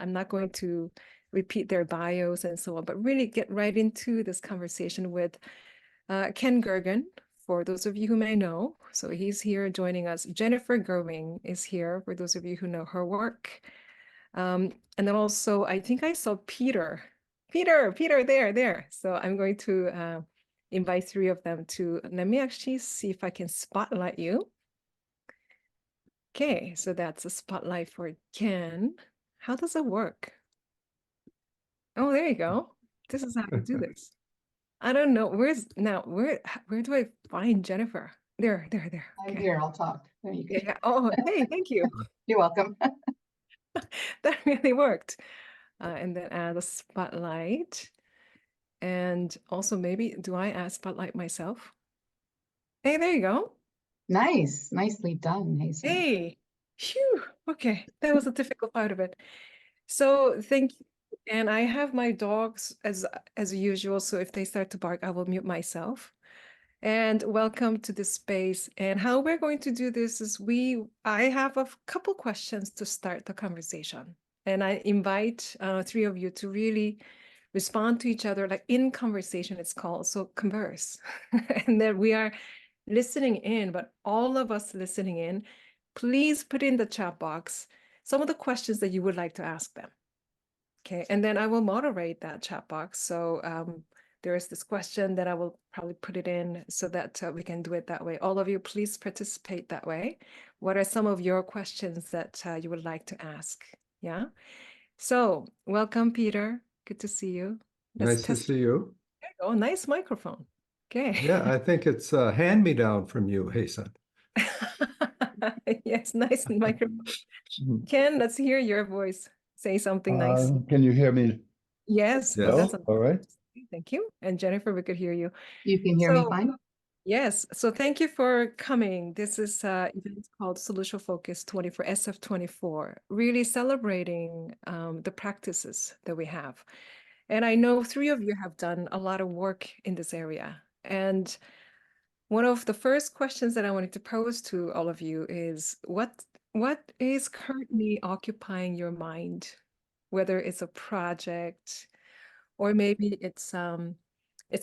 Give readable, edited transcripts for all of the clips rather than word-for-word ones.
I'm not going to repeat their bios and so on, but really get right into this conversation with Ken Gergen, for those of you who may know. So he's here joining us. Jennifer Gerwing is here, for those of you who know her work. And then also, I think I saw Peter, there. So I'm going to invite three of them to, let me actually see if I can spotlight you. Okay, so that's a spotlight for Ken. How does it work? Oh, there you go. This is how you do this. I don't know. Where do I find Jennifer? There. I'm Okay. here, I'll talk. There you go. Yeah. Oh, hey, thank you. You're welcome. That really worked. And then add a spotlight. And also maybe, do I add spotlight myself? Hey, there you go. Nice, nicely done, Haesun. Hey, phew. Okay, that was a difficult part of it. So thank you. And I have my dogs as usual. So if they start to bark, I will mute myself. And welcome to this space. And how we're going to do this is I have a couple questions to start the conversation. And I invite three of you to really respond to each other, like in conversation, it's called. So converse. And then we are listening in, but all of us listening in, please put in the chat box some of the questions that you would like to ask them. Okay, and then I will moderate that chat box. So there is this question that I will probably put it in so that we can do it that way. All of you, please participate that way. What are some of your questions that you would like to ask? Yeah. So welcome, Peter. Good to see you. Nice to see you. There you go. Nice microphone. Okay. Yeah, I think it's a hand-me-down from you, Haesun. Yes, nice microphone. Ken, let's hear your voice. Say something nice. Can you hear me? Yes. Yes. That's All right. Thank you. And Jennifer, we could hear you. You can hear me fine? Yes. So thank you for coming. This is an event called Solution Focus 24, SF24, really celebrating the practices that we have. And I know three of you have done a lot of work in this area. And one of the first questions that I wanted to pose to all of you is what is currently occupying your mind, whether it's a project or maybe it's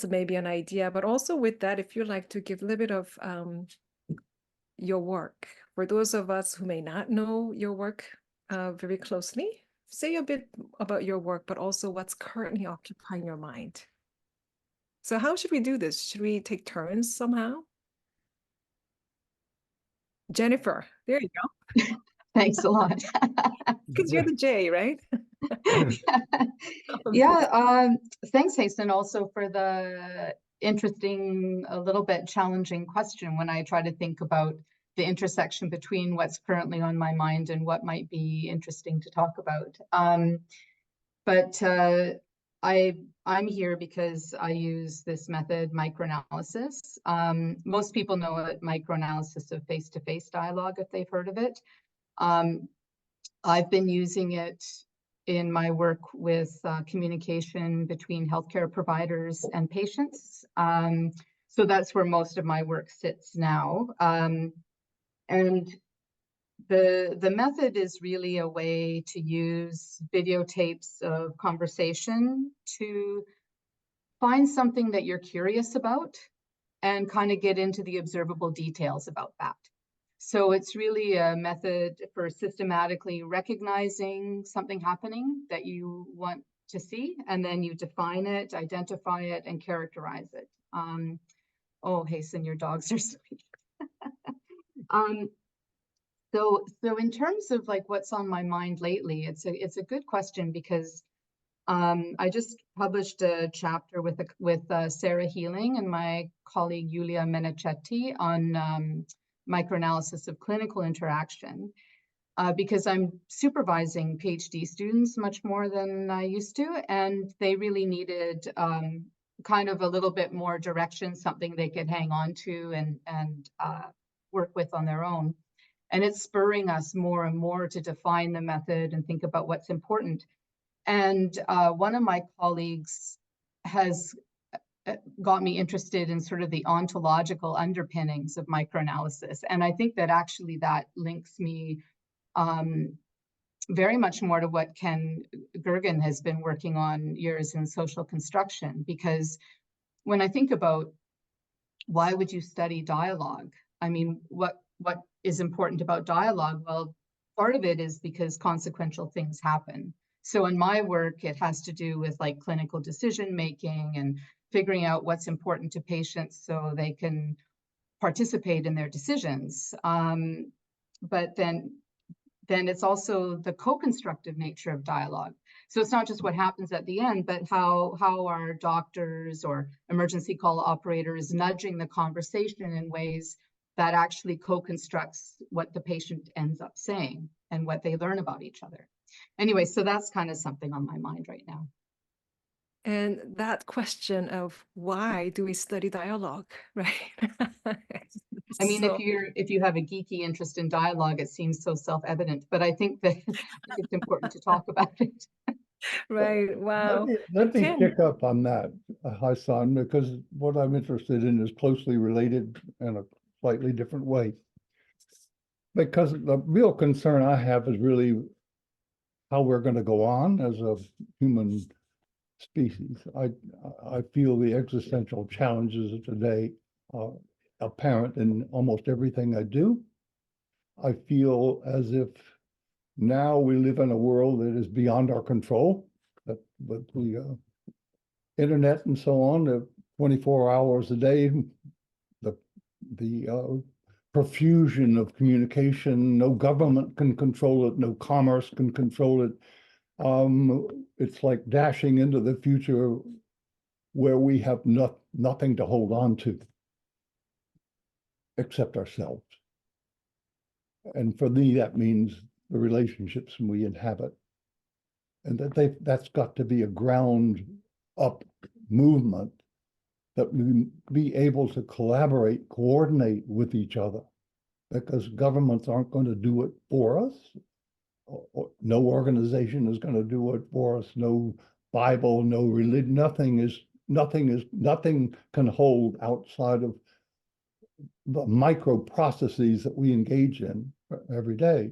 maybe an idea, but also with that, if you'd like to give a little bit of your work. For those of us who may not know your work very closely, say a bit about your work, but also what's currently occupying your mind. So how should we do this? Should we take turns somehow? Jennifer, there you go. Thanks a lot. Because you're the J, right? Yeah, thanks, Haesun, also for the interesting, a little bit challenging question when I try to think about the intersection between what's currently on my mind and what might be interesting to talk about. But I'm here because I use this method, microanalysis. Most people know it, microanalysis of face-to-face dialogue, if they've heard of it. I've been using it in my work with communication between healthcare providers and patients. So that's where most of my work sits now. And the method is really a way to use videotapes of conversation to find something that you're curious about and kind of get into the observable details about that. So it's really a method for systematically recognizing something happening that you want to see, and then you define it, identify it, and characterize it. Oh, Haesun, your dogs are sweet. So in terms of like what's on my mind lately, it's a good question because I just published a chapter with Sarah Healing and my colleague Yulia Menichetti on microanalysis of clinical interaction, because I'm supervising PhD students much more than I used to, and they really needed kind of a little bit more direction, something they could hang on to and work with on their own. And it's spurring us more and more to define the method and think about what's important. And one of my colleagues has got me interested in sort of the ontological underpinnings of microanalysis. And I think that actually that links me very much more to what Ken Gergen has been working on years in social construction, because when I think about why would you study dialogue? I mean, what is important about dialogue? Well, part of it is because consequential things happen. So in my work, it has to do with like clinical decision making and figuring out what's important to patients so they can participate in their decisions. But then it's also the co-constructive nature of dialogue. So it's not just what happens at the end, but how our doctors or emergency call operators nudging the conversation in ways that actually co-constructs what the patient ends up saying and what they learn about each other. Anyway, so that's kind of something on my mind right now. And that question of why do we study dialogue, right? I mean, So, if you have a geeky interest in dialogue, it seems so self-evident, but I think that it's important to talk about it. right, wow. Let me Ken. pick up on that, Haesun, because what I'm interested in is closely related in a slightly different way. Because the real concern I have is really how we're going to go on as a human species. I feel the existential challenges of today are apparent in almost everything I do. I feel as if now we live in a world that is beyond our control, that with the internet and so on, the 24 hours a day, the profusion of communication, no government can control it, no commerce can control it. It's like dashing into the future where we have nothing to hold on to except ourselves. And for me, that means the relationships we inhabit. And that's got to be a ground up movement that we be able to collaborate, coordinate with each other, because governments aren't going to do it for us. No organization is going to do it for us. No Bible, no religion, nothing can hold outside of the micro processes that we engage in every day.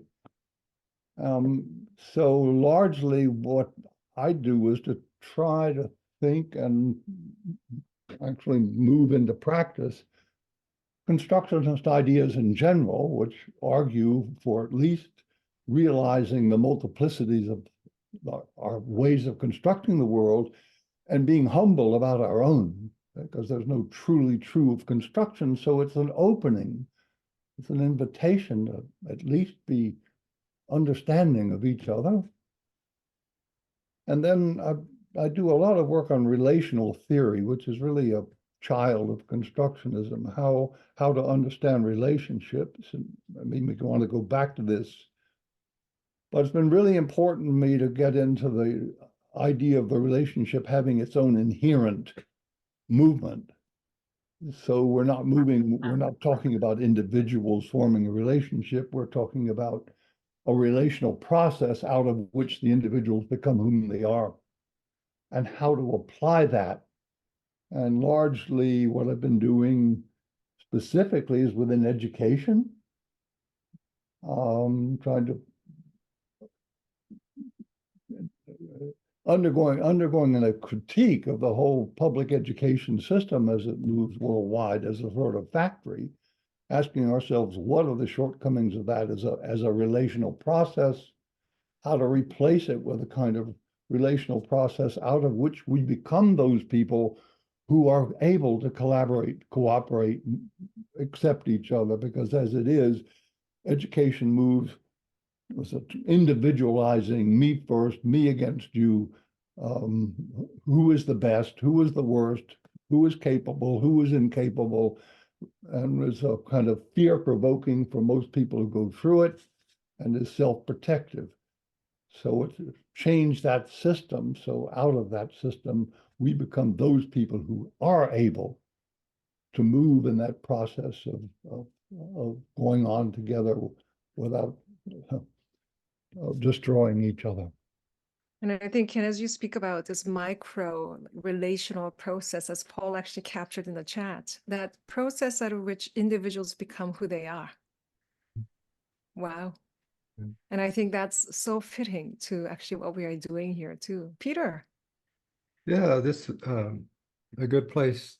So largely what I do is to try to think and actually move into practice constructionist ideas in general, which argue for at least realizing the multiplicities of our ways of constructing the world and being humble about our own, because there's no truly true of construction. So it's an opening, it's an invitation to at least be understanding of each other. And then I do a lot of work on relational theory, which is really a child of constructionism, how to understand relationships. And I mean, we want to go back to this, but it's been really important to me to get into the idea of the relationship having its own inherent movement. So we're not talking about individuals forming a relationship. We're talking about a relational process out of which the individuals become whom they are, and how to apply that. And largely what I've been doing specifically is within education, trying to undergoing a critique of the whole public education system as it moves worldwide as a sort of factory, asking ourselves what are the shortcomings of that as a relational process, how to replace it with a kind of relational process out of which we become those people who are able to collaborate, cooperate, accept each other, because as it is, education moves individualizing me first, me against you, who is the best, who is the worst, who is capable, who is incapable, and it's a kind of fear-provoking for most people who go through it, and is self-protective. So it's changed that system. So out of that system, we become those people who are able to move in that process of going on together without destroying each other. And I think, Ken, as you speak about this micro relational process, as Paul actually captured in the chat, that process out of which individuals become who they are. Wow. And I think that's so fitting to actually what we are doing here too. Peter. Yeah, this a good place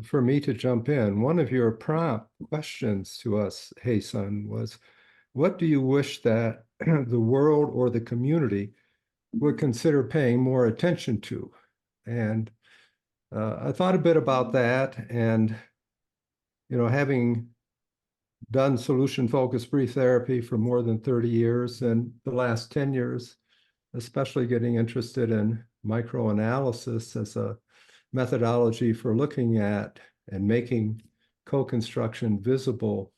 for me to jump in. One of your prompt questions to us, Haesun, was, what do you wish that the world or the community would consider paying more attention to? And I thought a bit about that, and having done solution-focused brief therapy for more than 30 years, and the last 10 years, especially getting interested in microanalysis as a methodology for looking at and making co-construction visible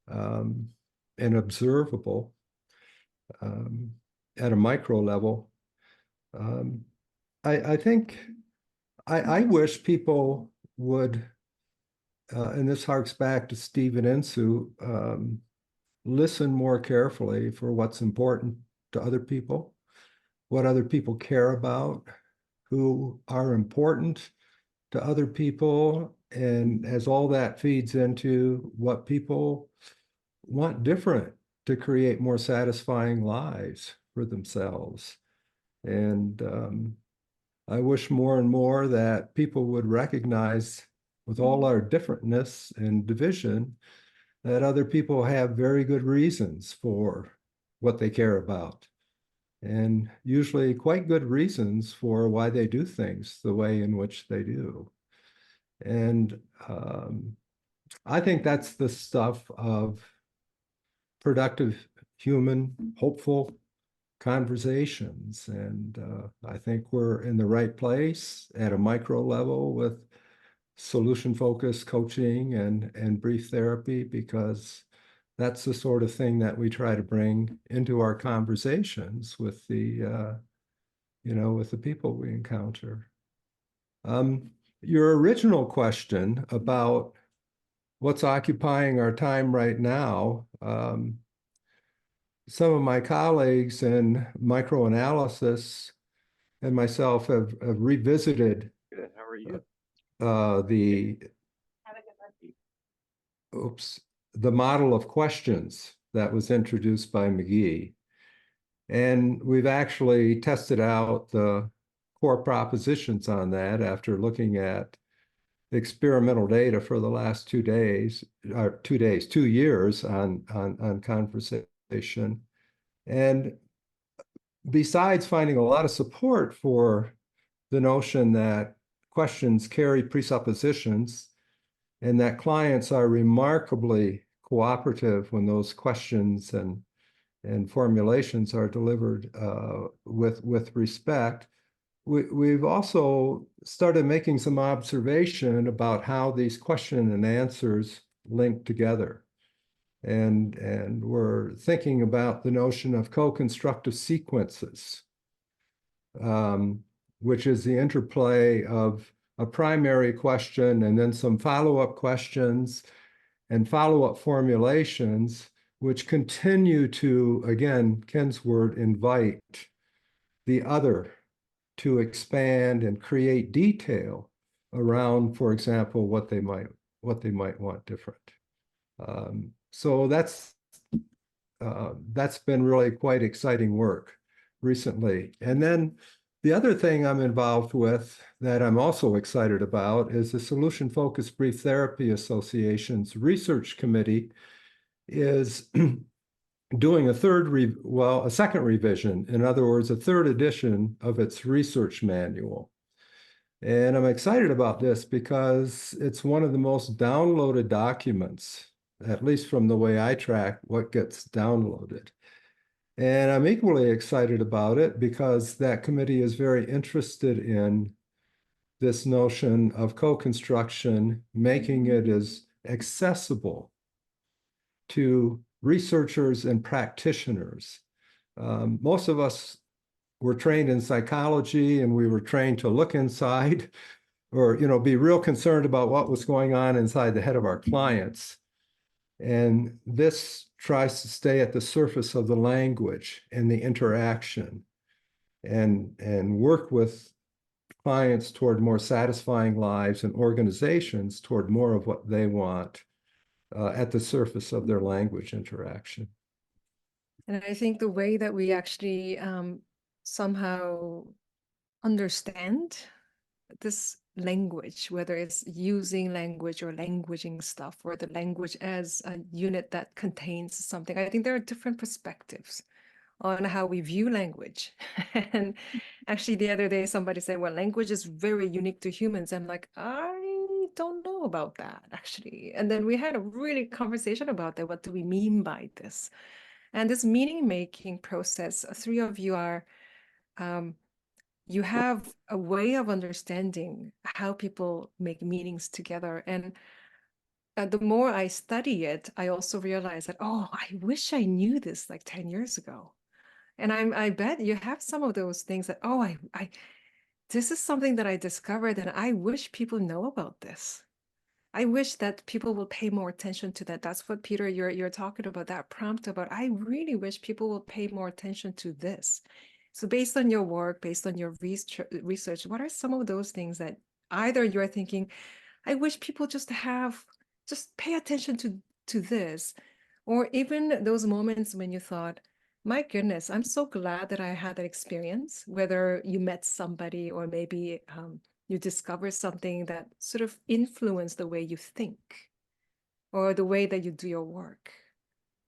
and observable at a micro level. I think I wish people would, and this harks back to Stephen Insu, listen more carefully for what's important to other people, what other people care about, who are important to other people, and as all that feeds into what people want different to create more satisfying lives for themselves. And I wish more and more that people would recognize, with all our differentness and division, that other people have very good reasons for what they care about, and usually quite good reasons for why they do things the way in which they do. And I think that's the stuff of productive, human, hopeful conversations. And I think we're in the right place at a micro level with solution-focused coaching and brief therapy, because that's the sort of thing that we try to bring into our conversations with the with the people we encounter. Your original question about what's occupying our time right now, some of my colleagues in microanalysis and myself have revisited. Good. How are you? The model of questions that was introduced by McGee. And we've actually tested out the core propositions on that after looking at experimental data for the last 2 years on conversation. And besides finding a lot of support for the notion that questions carry presuppositions and that clients are remarkably cooperative when those questions and formulations are delivered with respect, we've also started making some observation about how these question and answers link together. And we're thinking about the notion of co-constructive sequences, which is the interplay of a primary question and then some follow-up questions and follow-up formulations, which continue to, again, Ken's word, invite the other to expand and create detail around, for example, what they might want different. So that's been really quite exciting work recently. And then the other thing I'm involved with that I'm also excited about is the Solution-Focused Brief Therapy Association's research committee is doing a second revision, in other words, a third edition of its research manual. And I'm excited about this because it's one of the most downloaded documents, at least from the way I track what gets downloaded. And I'm equally excited about it because that committee is very interested in this notion of co-construction, making it as accessible to researchers and practitioners. Most of us were trained in psychology, and we were trained to look inside or be real concerned about what was going on inside the head of our clients. And this tries to stay at the surface of the language and the interaction and work with clients toward more satisfying lives and organizations toward more of what they want at the surface of their language interaction. And I think the way that we actually somehow understand this language, whether it's using language or languaging stuff, or the language as a unit that contains something, I think there are different perspectives on how we view language. And actually the other day somebody said, well, language is very unique to humans. I'm like, I don't know about that actually. And then we had a really conversation about that. What do we mean by this? And this meaning making process, three of you are, you have a way of understanding how people make meanings together. And the more I study it, I also realize that, oh, I wish I knew this like 10 years ago. And I bet you have some of those things that, oh, this is something that I discovered and I wish people know about this. I wish that people will pay more attention to that. That's what, Peter, you're talking about, that prompt about, I really wish people will pay more attention to this. So based on your work, based on your research, what are some of those things that either you're thinking, I wish people just pay attention to this, or even those moments when you thought, my goodness, I'm so glad that I had that experience, whether you met somebody or maybe you discover something that sort of influenced the way you think or the way that you do your work.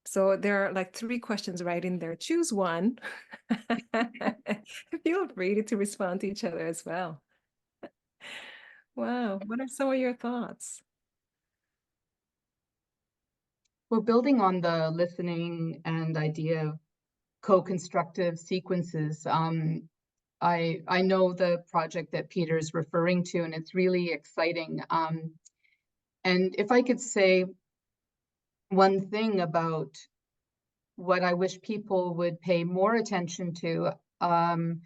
So there are like 3 questions right in there. Choose one. Feel free to respond to each other as well. Wow, what are some of your thoughts? Well, building on the listening and idea of co-constructive sequences, I know the project that Peter is referring to, and it's really exciting. And if I could say one thing about what I wish people would pay more attention to, and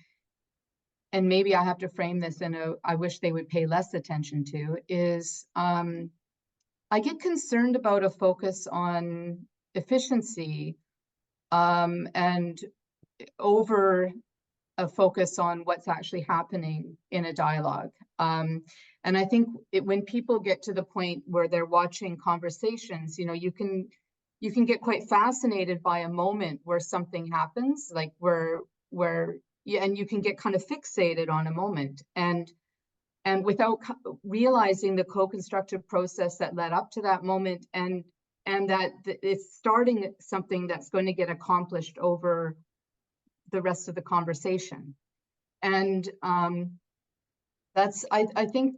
maybe I have to frame this in a, I wish they would pay less attention to, is I get concerned about a focus on efficiency and over a focus on what's actually happening in a dialogue. And I think when people get to the point where they're watching conversations, you know, you can get quite fascinated by a moment where something happens, like where yeah, and you can get kind of fixated on a moment, and without realizing the co-constructive process that led up to that moment, and that it's starting something that's going to get accomplished over the rest of the conversation. And that's, I think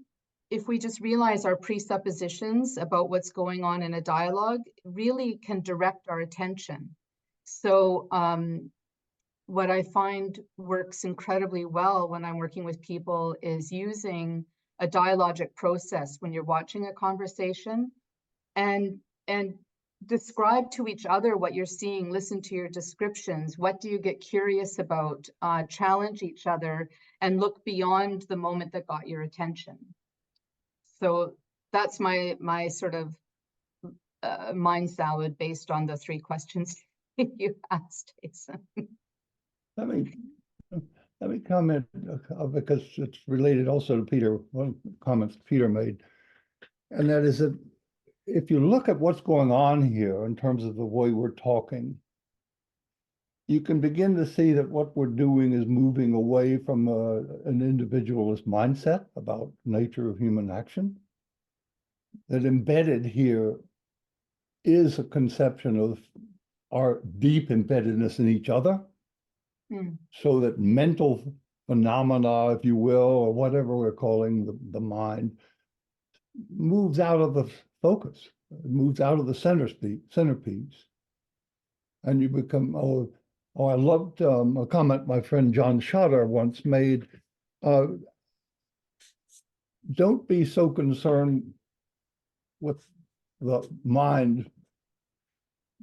if we just realize our presuppositions about what's going on in a dialogue, really can direct our attention. So what I find works incredibly well when I'm working with people is using a dialogic process when you're watching a conversation, and describe to each other what you're seeing, listen to your descriptions. What do you get curious about? Challenge each other and look beyond the moment that got your attention. So that's my sort of mind salad based on the 3 questions you asked, Haesun. Let me comment because it's related also to Peter, one of the comments Peter made, and that is that if you look at what's going on here in terms of the way we're talking, you can begin to see that what we're doing is moving away from an individualist mindset about nature of human action. That embedded here is a conception of our deep embeddedness in each other. So that mental phenomena, if you will, or whatever we're calling the mind, moves out of the focus, it moves out of the centerpiece. And you become, I loved a comment my friend John Schotter once made, don't be so concerned with the mind,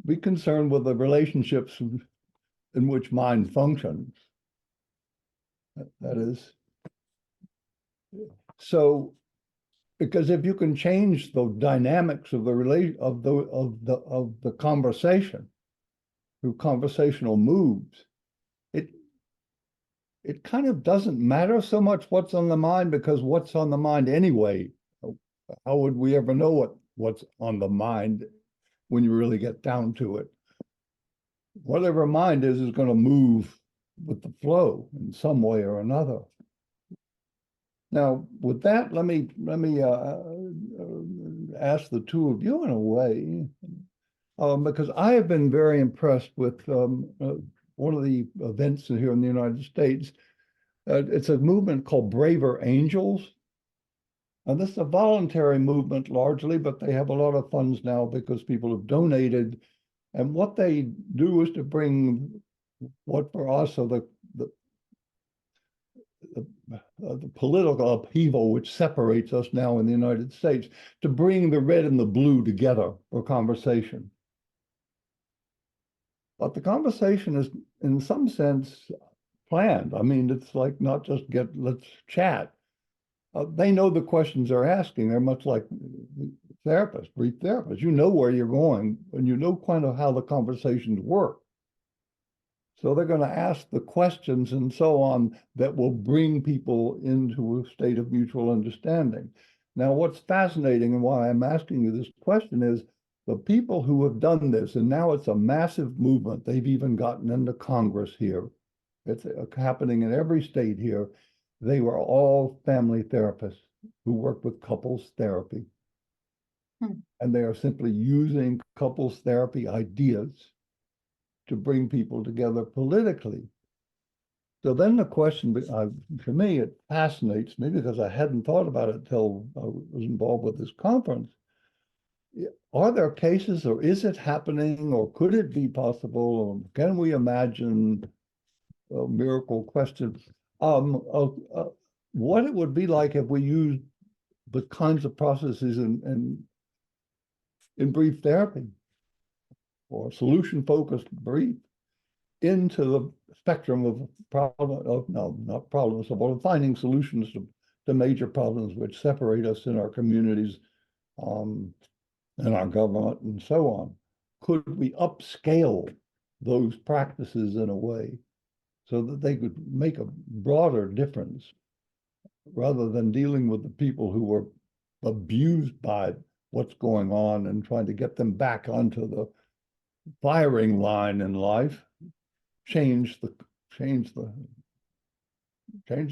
be concerned with the relationships in which mind functions. That is, so because if you can change the dynamics of the conversation through conversational moves, it kind of doesn't matter so much what's on the mind, because what's on the mind anyway? How would we ever know what's on the mind when you really get down to it? whatever mind is going to move with the flow in some way or another. Now, with that, let me ask the two of you in a way, because I have been very impressed with one of the events here in the United States. It's a movement called Braver Angels. And this is a voluntary movement largely, but they have a lot of funds now because people have donated. And what they do is to bring what for us are the political upheaval which separates us now in the United States, to bring the red and the blue together for conversation. But the conversation is, in some sense, planned. I mean, it's like not just let's chat. They know the questions they're asking. They're much like therapists, brief therapists. You know where you're going, and you know kind of how the conversations work. So they're going to ask the questions and so on that will bring people into a state of mutual understanding. Now, what's fascinating and why I'm asking you this question is the people who have done this, and now it's a massive movement. They've even gotten into Congress here. It's happening in every state here. They were all family therapists who worked with couples therapy. And they are simply using couples therapy ideas to bring people together politically. So then the question, for me, it fascinates me because I hadn't thought about it till I was involved with this conference. Are there cases, or is it happening, or could it be possible, or can we imagine a miracle question? What it would be like if we used the kinds of processes in brief therapy or solution-focused brief into the spectrum of not problems, but finding solutions to major problems which separate us in our communities, in our government, and so on. Could we upscale those practices in a way so that they could make a broader difference rather than dealing with the people who were abused by what's going on and trying to get them back onto the firing line in life, change the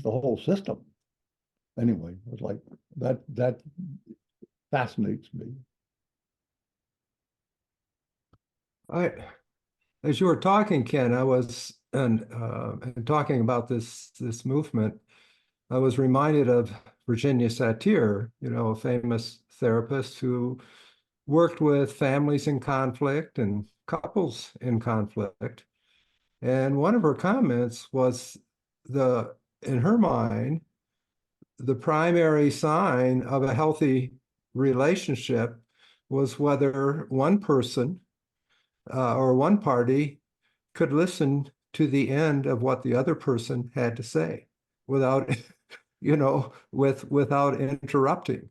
whole system. Anyway, it's like that fascinates me. As you were talking, Ken, I was and talking about this movement, I was reminded of Virginia Satir, a famous therapist who worked with families in conflict and couples in conflict. And one of her comments was in her mind, the primary sign of a healthy relationship was whether one person or one party could listen to the end of what the other person had to say without, without interrupting.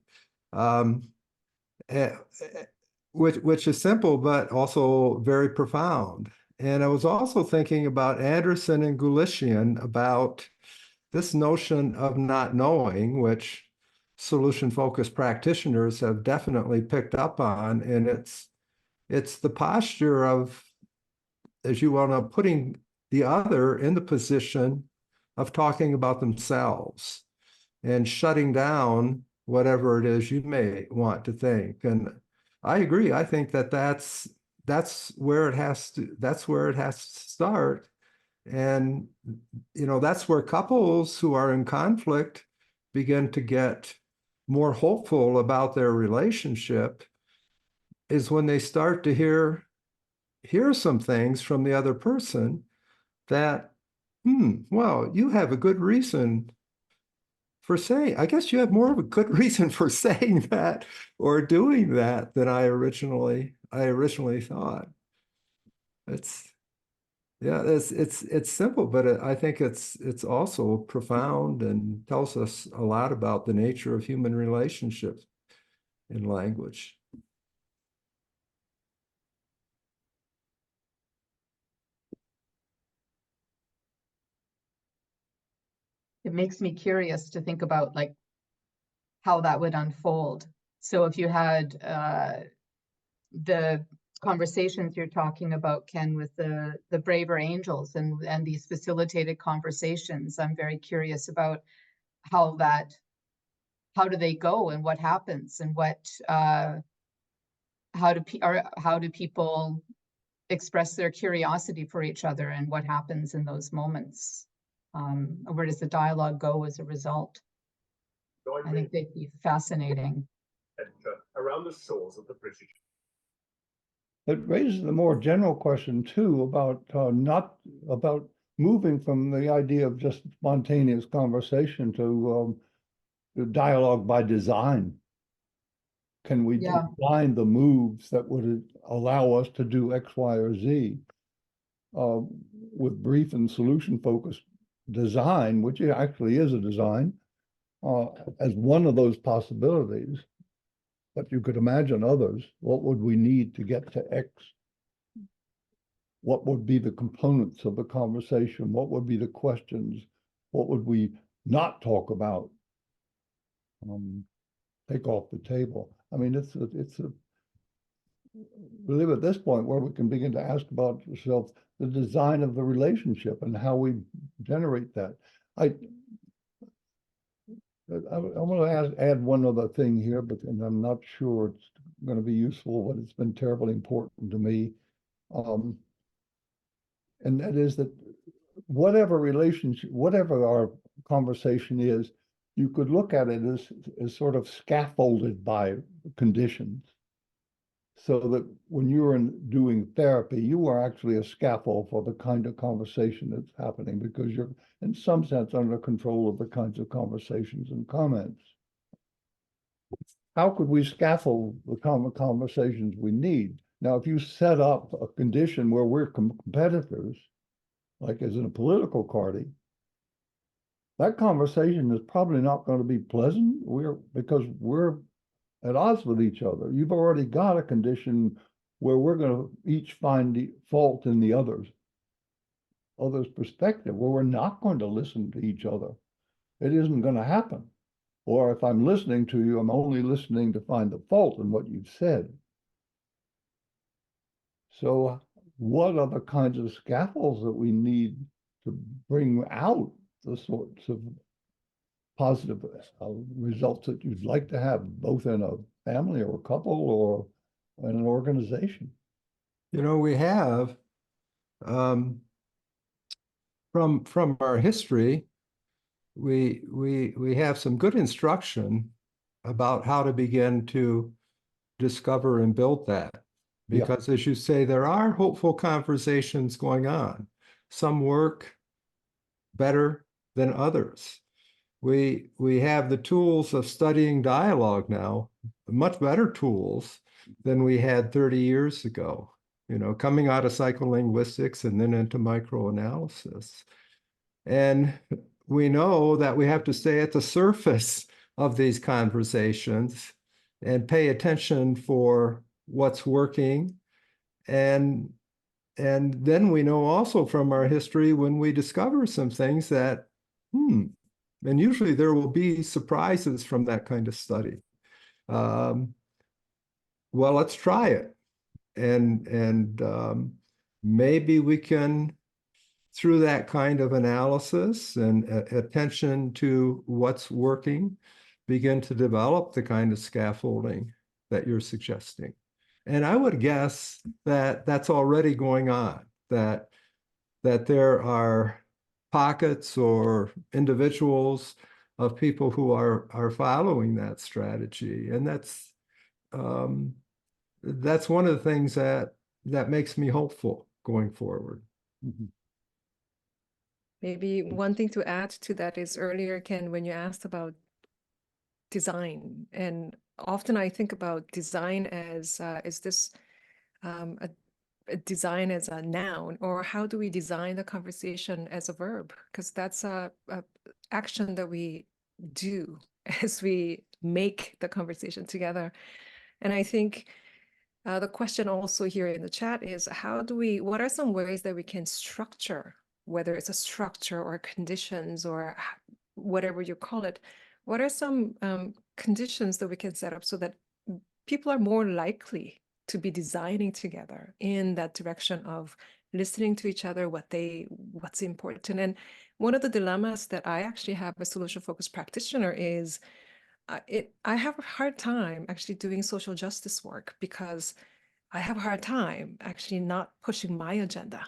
Which is simple, but also very profound. And I was also thinking about Anderson and Gulishian about this notion of not knowing, which solution-focused practitioners have definitely picked up on. And it's the posture of, as you well know, putting the other in the position of talking about themselves and shutting down whatever it is you may want to think. And I agree. I think that's where it has to start. And that's where couples who are in conflict begin to get more hopeful about their relationship, is when they start to hear some things from the other person that, well, you have a good reason for saying, I guess you have more of a good reason for saying that or doing that than I originally thought. It's simple, but I think it's also profound and tells us a lot about the nature of human relationships in language. It makes me curious to think about like how that would unfold. So if you had the conversations you're talking about, Ken, with the braver angels and these facilitated conversations. I'm very curious about how do they go and what happens and what how do people express their curiosity for each other and what happens in those moments? Where does the dialogue go as a result? I think they'd be fascinating. Around the shores of the British. It raises a more general question too about not about moving from the idea of just spontaneous conversation to dialogue by design. Can we design the moves that would allow us to do X, Y, or Z with brief and solution focused design, which actually is a design, as one of those possibilities. But you could imagine others. What would we need to get to X? What would be the components of the conversation? What would be the questions? What would we not talk about? Take off the table. I mean, we live at this point where we can begin to ask about ourselves the design of the relationship and how we generate that. I want to add one other thing here, but and I'm not sure it's going to be useful, but it's been terribly important to me. And that is that whatever relationship, whatever our conversation is, you could look at it as sort of scaffolded by conditions. So that when you're doing therapy, you are actually a scaffold for the kind of conversation that's happening because you're in some sense under control of the kinds of conversations and comments. How could we scaffold the conversations we need? Now, if you set up a condition where we're competitors, like as in a political party, that conversation is probably not going to be pleasant. Because we're at odds with each other. You've already got a condition where we're going to each find the fault in the other's perspective, where we're not going to listen to each other. It isn't going to happen. Or if I'm listening to you, I'm only listening to find the fault in what you've said. So what are the kinds of scaffolds that we need to bring out the sorts of positive results that you'd like to have, both in a family or a couple or in an organization? You know, we have from our history, we have some good instruction about how to begin to discover and build that. Because as you say, there are hopeful conversations going on. Some work better than others. We have the tools of studying dialogue now, much better tools than we had 30 years ago, you know, coming out of psycholinguistics and then into microanalysis. And we know that we have to stay at the surface of these conversations and pay attention for what's working. And then we know also from our history when we discover some things that, and usually there will be surprises from that kind of study. Well, let's try it. And maybe we can, through that kind of analysis and attention to what's working, begin to develop the kind of scaffolding that you're suggesting. And I would guess that that's already going on, that there are pockets or individuals of people who are following that strategy. And that's one of the things that makes me hopeful going forward. Mm-hmm. Maybe one thing to add to that is earlier, Ken, when you asked about design, and often I think about design as is this a design as a noun, or how do we design the conversation as a verb? Because that's a action that we do as we make the conversation together. And I think the question also here in the chat is what are some ways that we can structure, whether it's a structure or conditions or whatever you call it, what are some conditions that we can set up so that people are more likely to be designing together in that direction of listening to each other, what's important. And one of the dilemmas that I actually have as solution-focused practitioner is I have a hard time actually doing social justice work because I have a hard time actually not pushing my agenda.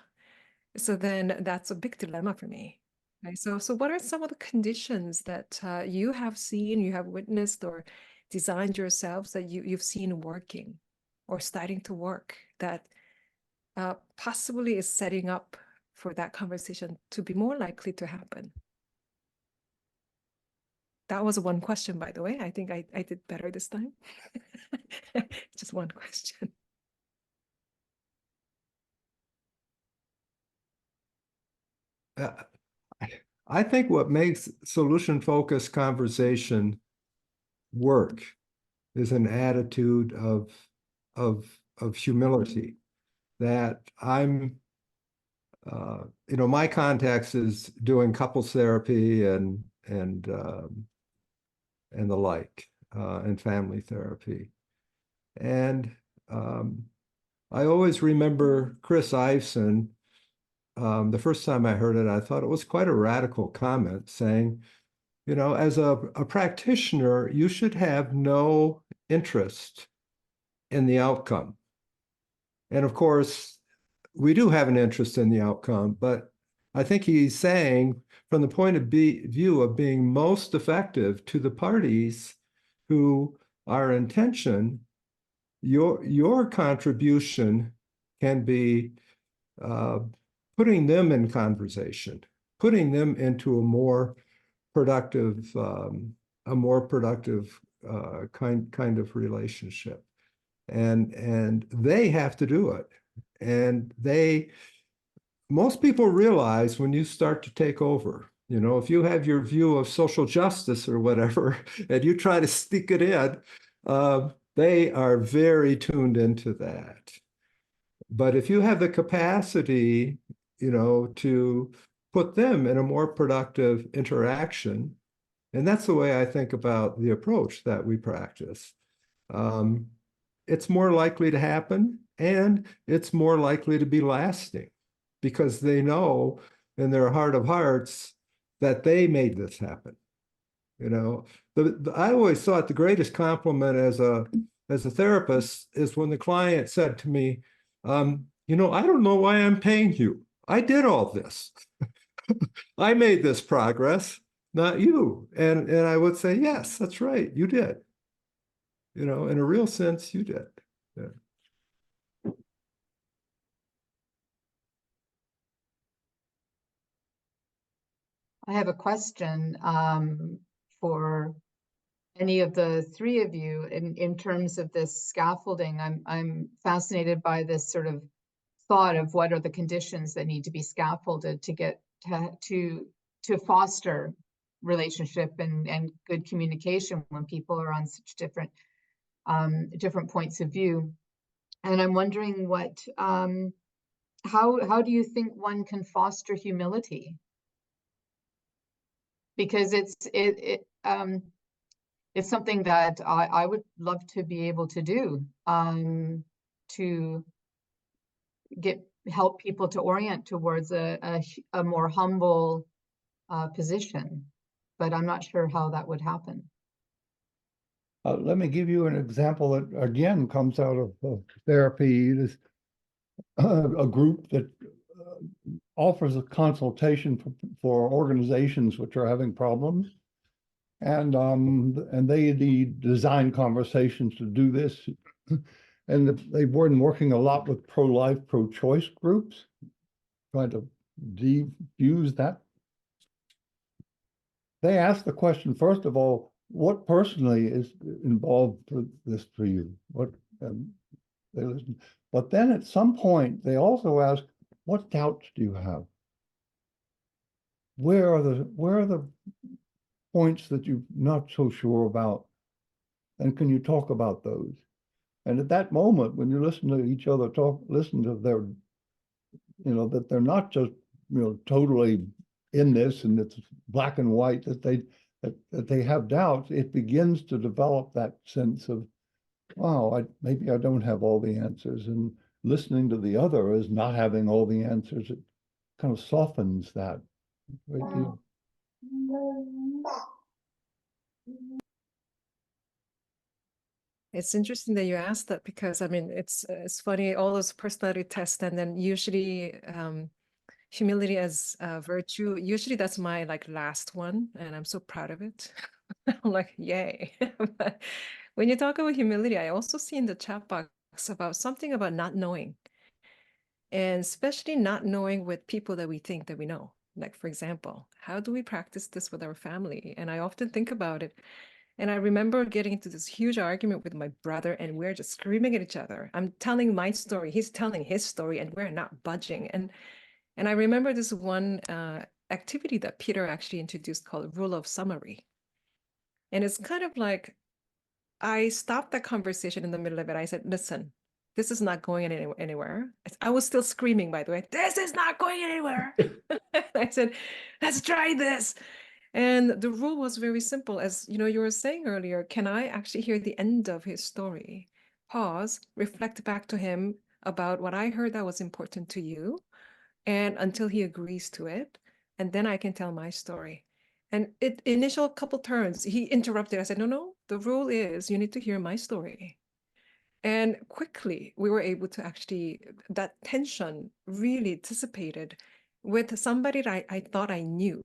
So then that's a big dilemma for me. Right? So what are some of the conditions that you have seen, you have witnessed or designed yourselves that you've seen working or starting to work that possibly is setting up for that conversation to be more likely to happen? That was one question, by the way. I think I did better this time. Just one question. I think what makes solution-focused conversation work is an attitude of humility, that I'm, my context is doing couples therapy and the like, and family therapy. And I always remember Chris Iveson, the first time I heard it, I thought it was quite a radical comment saying, as a practitioner, you should have no interest in the outcome. And of course, we do have an interest in the outcome, but I think he's saying from the point of view of being most effective to the parties who are in tension, your contribution can be putting them in conversation, putting them into a more productive kind of relationship, and they have to do it. And most people realize when you start to take over, if you have your view of social justice or whatever, and you try to stick it in, they are very tuned into that. But if you have the capacity, to put them in a more productive interaction, and that's the way I think about the approach that we practice, it's more likely to happen, and it's more likely to be lasting because they know in their heart of hearts that they made this happen. I always thought the greatest compliment as a therapist is when the client said to me, I don't know why I'm paying you. I did all this. I made this progress, not you. And I would say, yes, that's right. You did. In a real sense, you did. Yeah. I have a question for any of the three of you in terms of this scaffolding. I'm fascinated by this sort of thought of what are the conditions that need to be scaffolded to get to foster relationship and good communication when people are on such different points of view. And I'm wondering how do you think one can foster humility? Because it's something that I would love to be able to do, to help people to orient towards a more humble position, but I'm not sure how that would happen. Let me give you an example that again comes out of therapy. There's a group that offers a consultation for organizations which are having problems, and they need design conversations to do this. And they've been working a lot with pro-life, pro-choice groups, trying to defuse that. They ask the question, first of all, what personally is involved for this for you? They listen. But then at some point, they also ask, what doubts do you have? Where are the points that you're not so sure about? And can you talk about those? And at that moment, when you listen to each other talk, listen to their, that they're not just, totally in this and it's black and white, that they have doubts, it begins to develop that sense of wow, maybe I don't have all the answers. And listening to the other is not having all the answers. It kind of softens that a great deal. It's interesting that you asked that, because I mean, it's funny, all those personality tests, and then usually humility as a virtue, usually that's my like last one, and I'm so proud of it. I'm like, yay. But when you talk about humility, I also see in the chat box about something about not knowing, and especially not knowing with people that we think that we know. Like, for example, how do we practice this with our family? And I often think about it. And I remember getting into this huge argument with my brother, and we're just screaming at each other. I'm telling my story, he's telling his story, and we're not budging. And I remember this one activity that Peter actually introduced called rule of summary. And it's kind of like, I stopped that conversation in the middle of it. I said, listen, this is not going anywhere. I was still screaming, by the way, this is not going anywhere. I said, let's try this. And the rule was very simple. As you know, you were saying earlier, can I actually hear the end of his story? Pause, reflect back to him about what I heard that was important to you, and until he agrees to it, and then I can tell my story. And initial couple turns, he interrupted. I said, no, the rule is you need to hear my story. And quickly we were able to actually, that tension really dissipated with somebody that I thought I knew.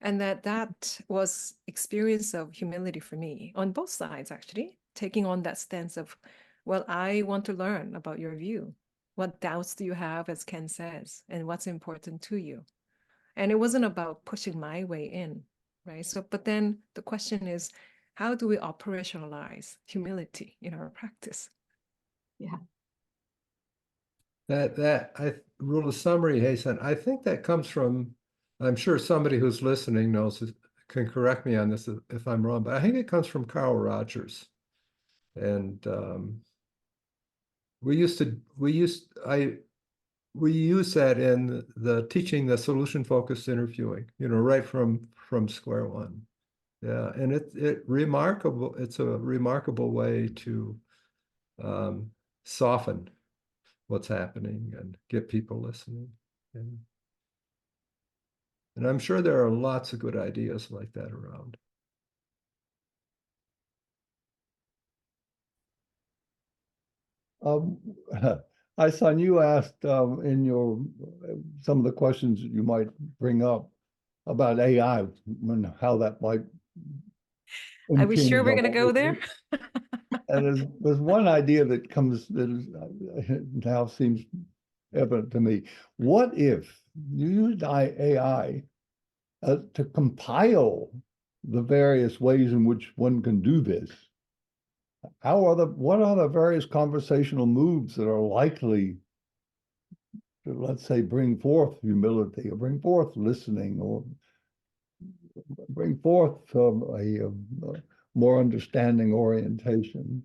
And that was experience of humility for me on both sides, actually, taking on that stance of, well, I want to learn about your view. What doubts do you have, as Ken says, and what's important to you? And it wasn't about pushing my way in, right? So, but then the question is, how do we operationalize humility in our practice? Yeah. That rule of summary, Haesun, I think that comes from, I'm sure somebody who's listening knows, can correct me on this if I'm wrong, but I think it comes from Carl Rogers. And we use that in the teaching the solution-focused interviewing, right from square one. Yeah, and it's a remarkable way to soften what's happening and get people listening. And I'm sure there are lots of good ideas like that around. Haesun, you asked in your some of the questions that you might bring up about AI and how that might. Are we sure we're going to impinge go on there? And there's one idea that comes that now seems evident to me. What if you used AI to compile the various ways in which one can do this? What are the various conversational moves that are likely to, let's say, bring forth humility or bring forth listening or bring forth a more understanding orientation?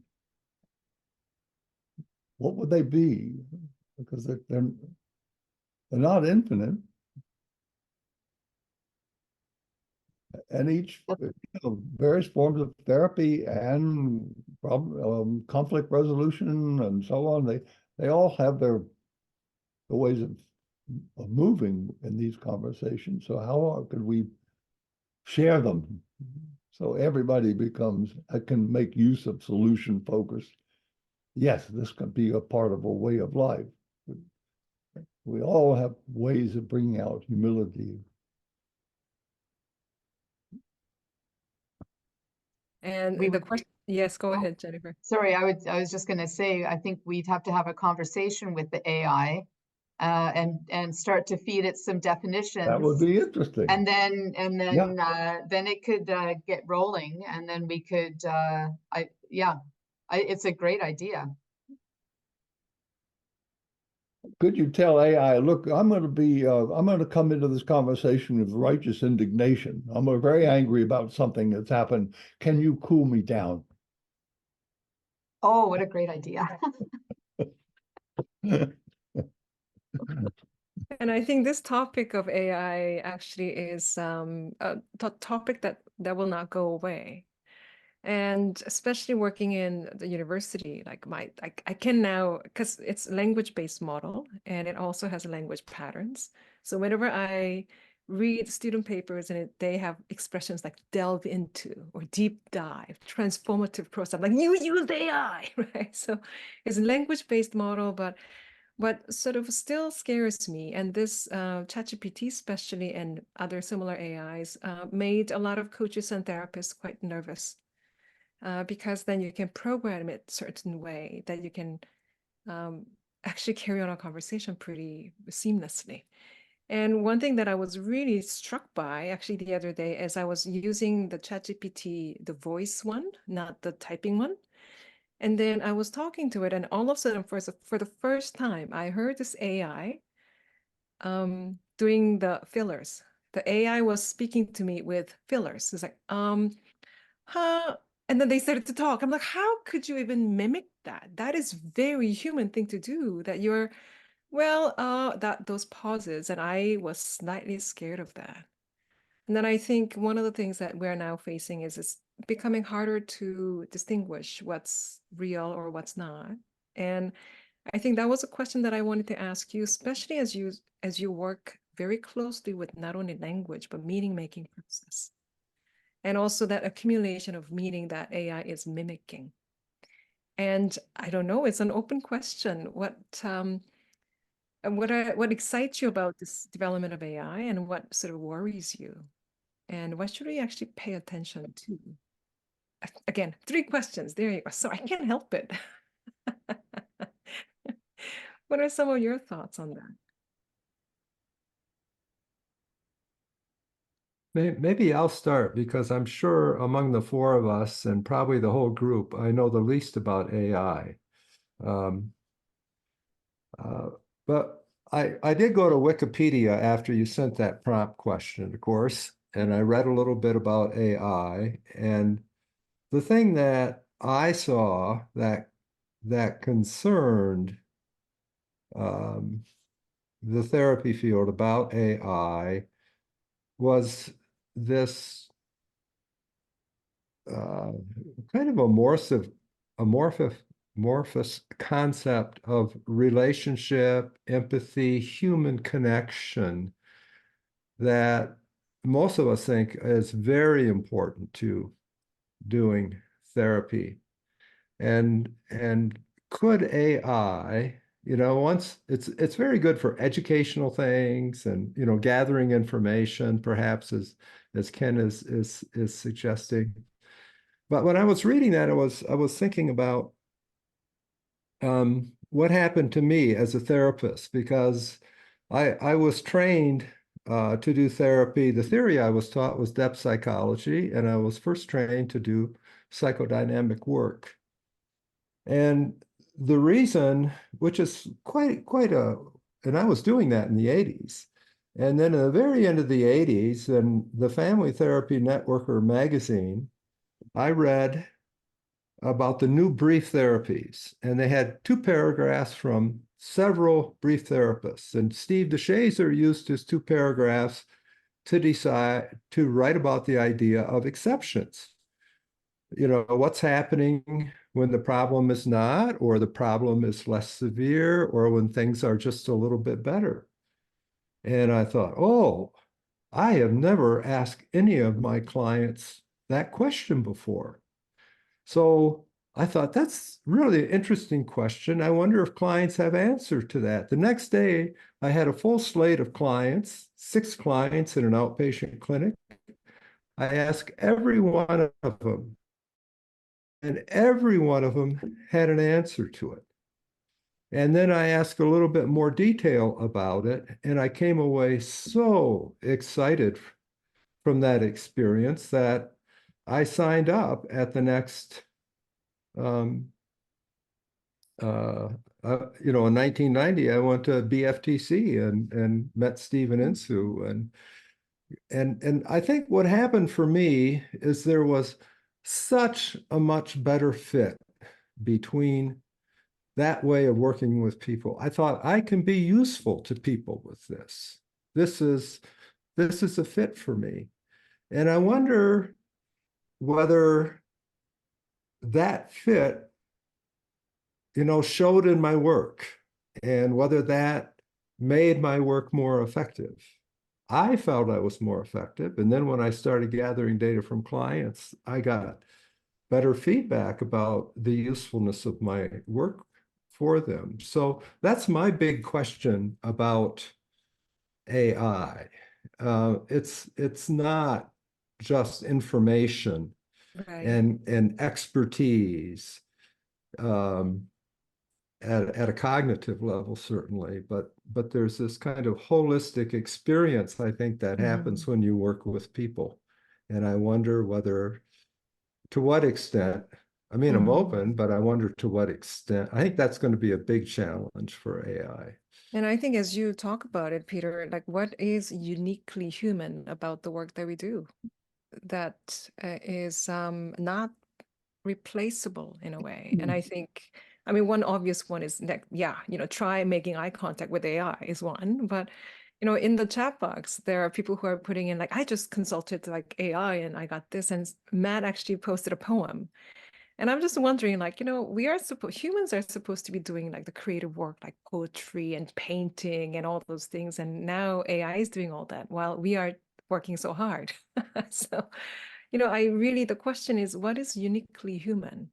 What would they be? Because they're not infinite. And each, various forms of therapy and conflict resolution and so on, they all have their ways of moving in these conversations. So how could we share them so everybody can make use of solution focused? Yes, this can be a part of a way of life. We all have ways of bringing out humility. And the question, yes, go ahead, Jennifer. Sorry, I was just going to say, I think we'd have to have a conversation with the AI and start to feed it some definitions. That would be interesting. And then it could get rolling, and then we could it's a great idea. Could you tell AI, look, I'm going to come into this conversation with righteous indignation. I'm very angry about something that's happened. Can you cool me down? Oh, what a great idea. And I think this topic of AI actually is a topic that will not go away. And especially working in the university, like I can now, because it's a language-based model and it also has language patterns. So whenever I read student papers and they have expressions like delve into or deep dive, transformative process, I'm like, you use AI, right? So it's a language-based model, but what sort of still scares me, and this ChatGPT especially and other similar AIs made a lot of coaches and therapists quite nervous. Because then you can program it a certain way that you can actually carry on a conversation pretty seamlessly. And one thing that I was really struck by actually the other day is I was using the ChatGPT, the voice one, not the typing one. And then I was talking to it, and all of a sudden, for the first time, I heard this AI doing the fillers. The AI was speaking to me with fillers. It's like, huh? And then they started to talk. I'm like, how could you even mimic that? That is very human thing to do. That you're, well, that those pauses, and I was slightly scared of that. And then I think one of the things that we're now facing is it's becoming harder to distinguish what's real or what's not. And I think that was a question that I wanted to ask you, especially as you work very closely with not only language but meaning making process. And also that accumulation of meaning that AI is mimicking. And I don't know, it's an open question. What excites you about this development of AI, and what sort of worries you? And what should we actually pay attention to? Again, 3 questions. There you go. So I can't help it. What are some of your thoughts on that? Maybe I'll start because I'm sure among the 4 of us and probably the whole group, I know the least about AI. But I did go to Wikipedia after you sent that prompt question, of course, and I read a little bit about AI. And the thing that I saw that concerned the therapy field about AI was this kind of amorphous concept of relationship, empathy, human connection that most of us think is very important to doing therapy. And could AI, once it's very good for educational things and gathering information, perhaps as Ken is suggesting. But when I was reading that, I was thinking about what happened to me as a therapist, because I was trained to do therapy. The theory I was taught was depth psychology, and I was first trained to do psychodynamic work. And the reason, which is and I was doing that in the 80s. And then at the very end of the 80s, in the Family Therapy Networker magazine, I read about the new brief therapies. And they had 2 paragraphs from several brief therapists. And Steve DeShazer used his 2 paragraphs to decide to write about the idea of exceptions. What's happening when the problem is not, or the problem is less severe, or when things are just a little bit better. And I thought, oh, I have never asked any of my clients that question before. So I thought, that's really an interesting question. I wonder if clients have answers to that. The next day, I had a full slate of clients, 6 clients in an outpatient clinic. I asked every one of them, and every one of them had an answer to it. And then I asked a little bit more detail about it, and I came away so excited from that experience that I signed up at the next, in 1990, I went to BFTC and met Stephen Insoo. And I think what happened for me is there was such a much better fit between that way of working with people. I thought, I can be useful to people with this. This is a fit for me. And I wonder whether that fit, showed in my work, and whether that made my work more effective. I felt I was more effective. And then when I started gathering data from clients, I got better feedback about the usefulness of my work for them. So that's my big question about AI. It's not just information Right. and expertise at a cognitive level, certainly, but there's this kind of holistic experience, I think, that happens when you work with people. And I wonder to what extent, I mean, I'm open, but I wonder to what extent. I think that's going to be a big challenge for AI. And I think as you talk about it, Peter, like what is uniquely human about the work that we do that is not replaceable in a way? And I think, I mean, one obvious one is that, try making eye contact with AI is one, but in the chat box, there are people who are putting in like, I just consulted like AI and I got this, and Matt actually posted a poem. And I'm just wondering, like, humans are supposed to be doing like the creative work, like poetry and painting and all those things. And now AI is doing all that while we are working so hard. So, the question is, what is uniquely human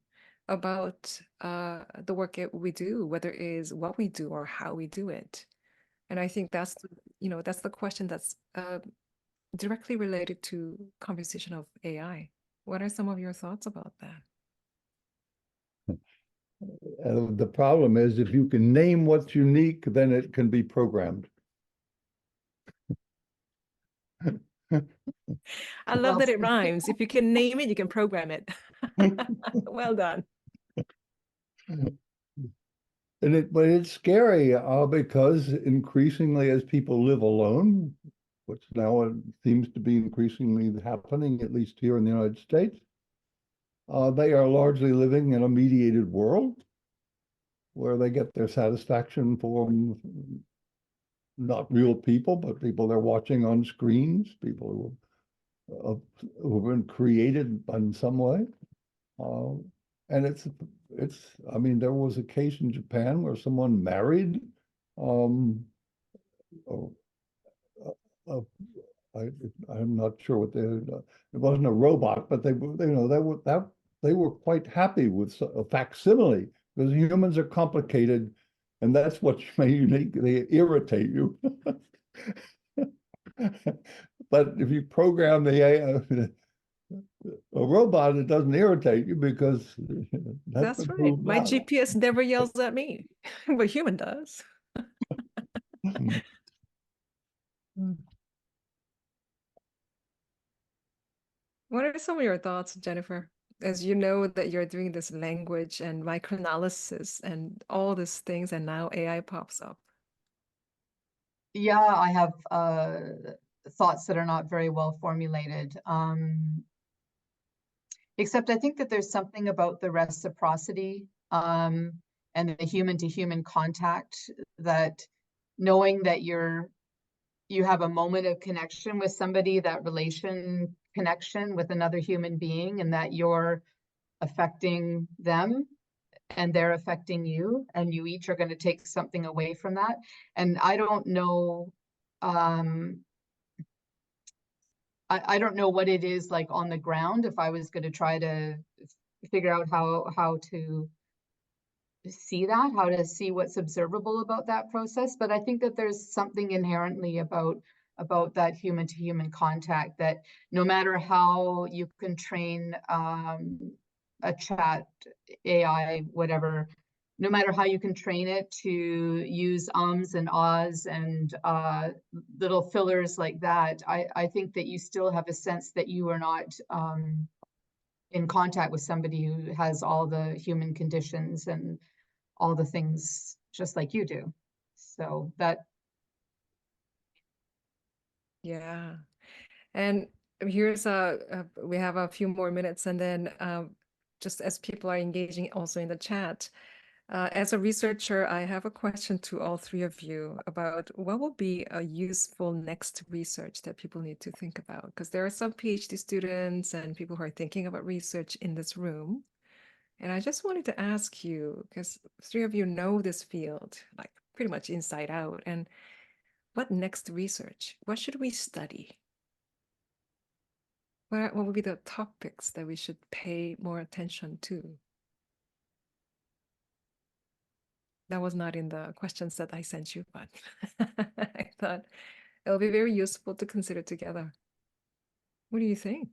about the work we do, whether it is what we do or how we do it? And I think that's the question that's directly related to conversation of AI. What are some of your thoughts about that? The problem is if you can name what's unique, then it can be programmed. I love that it rhymes. If you can name it, you can program it. Well done. But it's scary because increasingly as people live alone, which now seems to be increasingly happening, at least here in the United States, they are largely living in a mediated world where they get their satisfaction from not real people, but people they're watching on screens, people who have been created in some way. And I mean, there was a case in Japan where someone married I'm not sure what it wasn't a robot, but they were quite happy with a facsimile, because humans are complicated, and that's what may unique. They irritate you. But if you program a robot, it doesn't irritate you because that's right. My GPS never yells at me, but human does. What are some of your thoughts, Jennifer? As you know that you're doing this language and microanalysis and all these things, and now AI pops up. Yeah, I have thoughts that are not very well formulated. Except I think that there's something about the reciprocity and the human-to-human contact, that knowing that you have a moment of connection with somebody, that relation connection with another human being, and that you're affecting them and they're affecting you, and you each are going to take something away from that. And I don't know, I don't know what it is like on the ground if I was going to try to figure out how to see that, how to see what's observable about that process. But I think that there's something inherently about that human-to-human contact, that no matter how you can train a chat AI, whatever, no matter how you can train it to use ums and ahs and little fillers like that, I think that you still have a sense that you are not in contact with somebody who has all the human conditions and all the things just like you do. So that. Yeah. And here's we have a few more minutes, and then just as people are engaging also in the chat, as a researcher, I have a question to all three of you about what will be a useful next research that people need to think about, because there are some PhD students and people who are thinking about research in this room. And I just wanted to ask you, because three of you know this field, like pretty much inside out, and what next research? What should we study? What would be the topics that we should pay more attention to? That was not in the questions that I sent you, but I thought it'll be very useful to consider together. What do you think?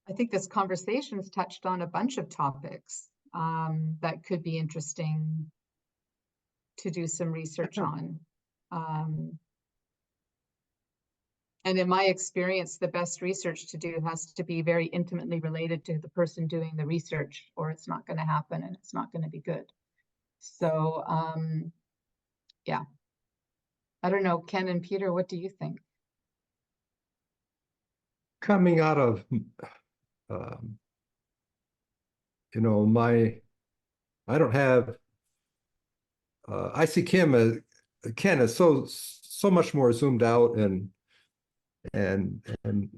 I think this conversation's touched on a bunch of topics that could be interesting to do some research on. And in my experience, the best research to do has to be very intimately related to the person doing the research, or it's not going to happen and it's not going to be good. So, yeah. I don't know, Ken and Peter, what do you think? Coming out of, you know, I don't have, I see Ken is so much more zoomed out and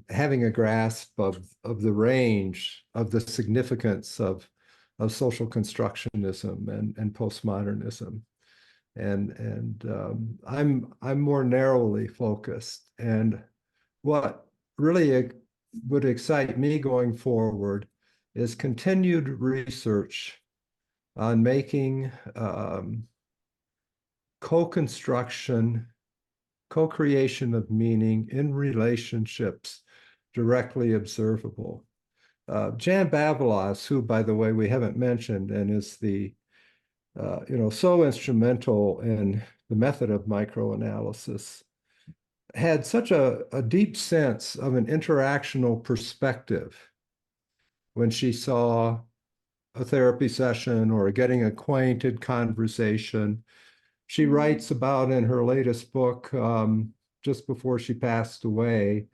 having a grasp of the range of the significance of social constructionism and postmodernism. And I'm more narrowly focused. And what really would excite me going forward is continued research on making co-construction, co-creation of meaning in relationships directly observable. Jan Bavelas, who, by the way, we haven't mentioned, and is the so instrumental in the method of microanalysis, had such a deep sense of an interactional perspective when she saw a therapy session or a getting acquainted conversation. She writes about in her latest book, just before she passed away,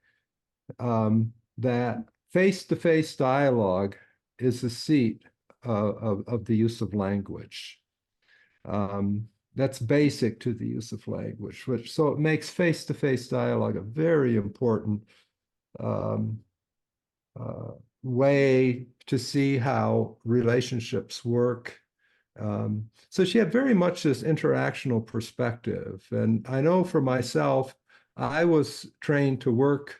that face-to-face dialogue is the seat of the use of language. That's basic to the use of language, so it makes face-to-face dialogue a very important way to see how relationships work. So she had very much this interactional perspective. And I know for myself, I was trained to work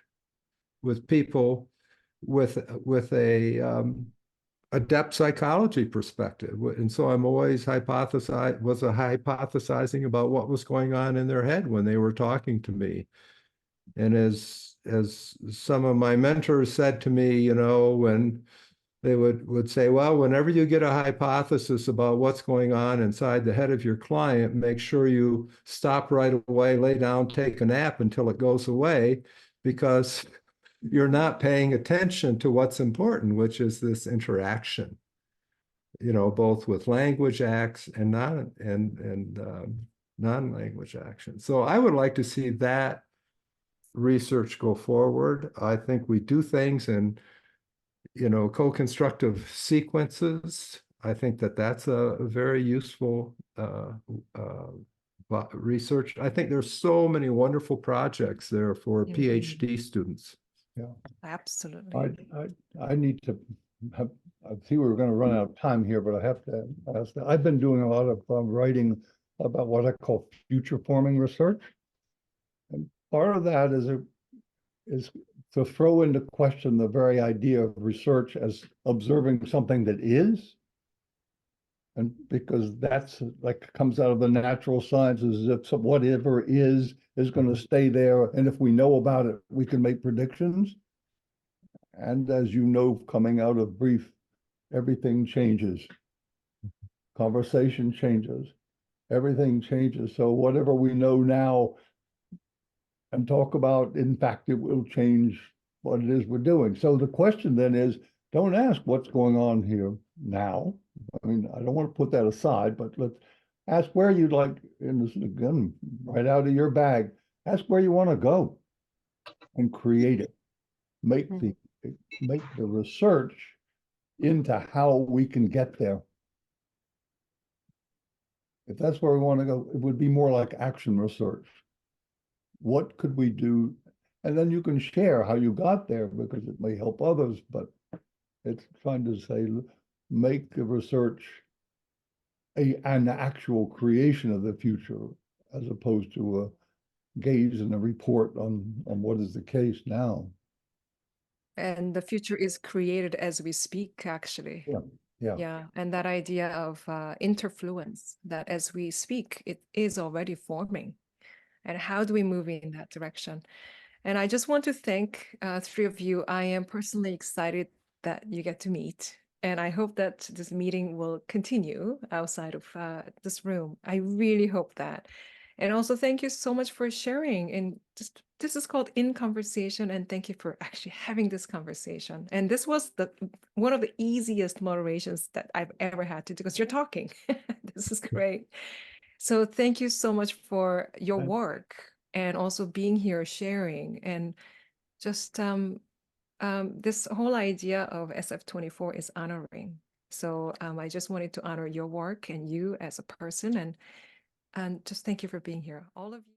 with people with a depth psychology perspective. And so I'm always hypothesizing about what was going on in their head when they were talking to me. And as some of my mentors said to me, when they would say, well, whenever you get a hypothesis about what's going on inside the head of your client, make sure you stop right away, lay down, take a nap until it goes away, because you're not paying attention to what's important, which is this interaction, both with language acts and non-language action. So I would like to see that research go forward. I think we do things in co-constructive sequences. I think that's a very useful research. I think there's so many wonderful projects there for PhD students. Yeah, absolutely. I need to have, I see we're going to run out of time here, but I have to ask that. I've been doing a lot of writing about what I call future forming research. And part of that is to throw into question the very idea of research as observing something that is. And because that's like comes out of the natural sciences, if whatever is going to stay there. And if we know about it, we can make predictions. And as you know, coming out of brief, everything changes. Conversation changes. Everything changes. So whatever we know now and talk about, in fact, it will change what it is we're doing. So the question then is, don't ask what's going on here now. I mean, I don't want to put that aside, but let's ask where you'd like, and this is again, right out of your bag, ask where you want to go and create it. Make the research into how we can get there. If that's where we want to go, it would be more like action research. What could we do And then you can share how you got there because it may help others, but it's trying to say, make the research an actual creation of the future as opposed to a gaze and a report on what is the case now. And the future is created as we speak, actually. Yeah. Yeah, and that idea of interfluence, that as we speak, it is already forming. And how do we move in that direction? And I just want to thank three of you. I am personally excited that you get to meet. And I hope that this meeting will continue outside of this room. I really hope that. And also thank you so much for sharing. And just this is called In Conversation. And thank you for actually having this conversation. And this was one of the easiest moderations that I've ever had to do because you're talking. This is great. So thank you so much for your work and also being here sharing and just this whole idea of SF24 is honoring. So I just wanted to honor your work and you as a person and just thank you for being here, all of you.